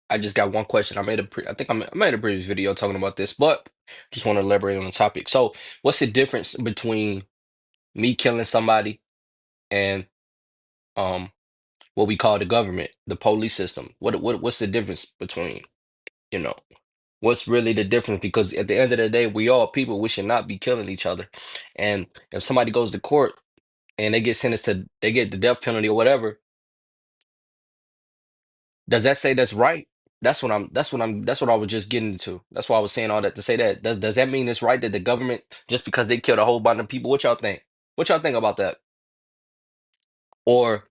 I just got one question. I think I made a previous video talking about this, but just want to elaborate on the topic. So, what's the difference between me killing somebody and um what we call the government, the police system? What's the difference between, you know, what's really the difference? Because at the end of the day, we all people. We should not be killing each other. And if somebody goes to court and they get sentenced to, they get the death penalty or whatever, does that say that's right? That's what I was just getting to. That's why I was saying all that to say that. Does that mean it's right that the government, just because they killed a whole bunch of people, what y'all think? What y'all think about that? Or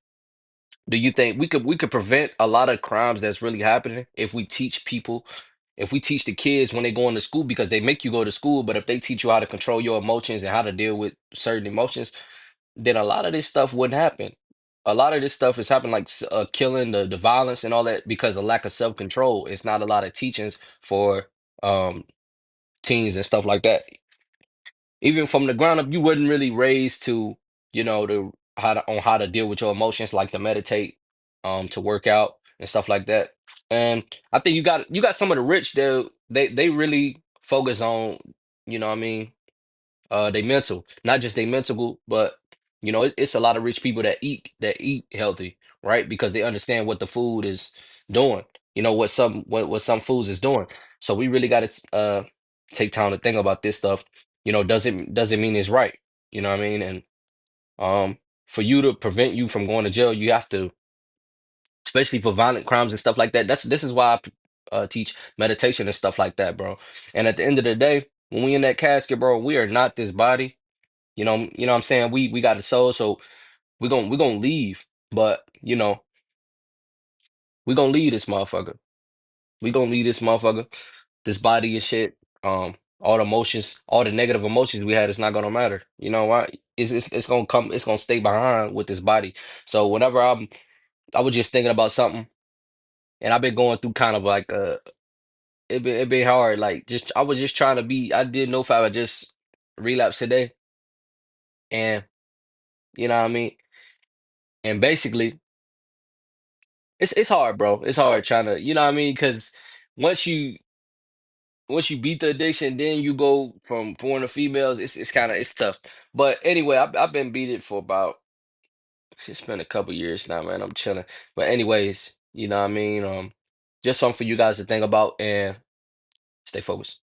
do you think we could prevent a lot of crimes that's really happening if we teach people, if we teach the kids when they go into school, because they make you go to school, but if they teach you how to control your emotions and how to deal with certain emotions, then a lot of this stuff wouldn't happen. A lot of this stuff is happening, like killing, the violence and all that, because of lack of self-control. It's not a lot of teachings for um teens and stuff like that. Even from the ground up, you wasn't really raised to, to how to deal with your emotions, like to meditate, to work out and stuff like that. And I think you got some of the rich, they really focus on, what I mean, they mental, not just they mental, but it's a lot of rich people that eat healthy, right? Because they understand what the food is doing, what some foods is doing. So we really got to take time to think about this stuff. Doesn't mean it's right. You know what I mean? And um for you to prevent you from going to jail, you have to, especially for violent crimes and stuff like that. This is why I teach meditation and stuff like that, bro. And at the end of the day, when we in that casket, bro, we are not this body. You know what I'm saying? We got a soul, so we're gonna leave. But we're gonna leave this motherfucker. We gonna leave this motherfucker, this body and shit. All the emotions, all the negative emotions we had, it's not gonna matter. You know why? It's gonna come, it's gonna stay behind with this body. So whenever I was just thinking about something, and I've been going through kind of like it been hard. Like, just I was just trying to be, I did know if I would just relapse today, and you know what I mean? And basically, it's hard, bro. It's hard trying to, you know what I mean? Because once you once you beat the addiction, then you go from porn to females. It's kind of, it's tough. But anyway, I've been beat it for about, it's been a couple years now, man. I'm chilling. But anyways, you know what I mean? Just something for you guys to think about and stay focused.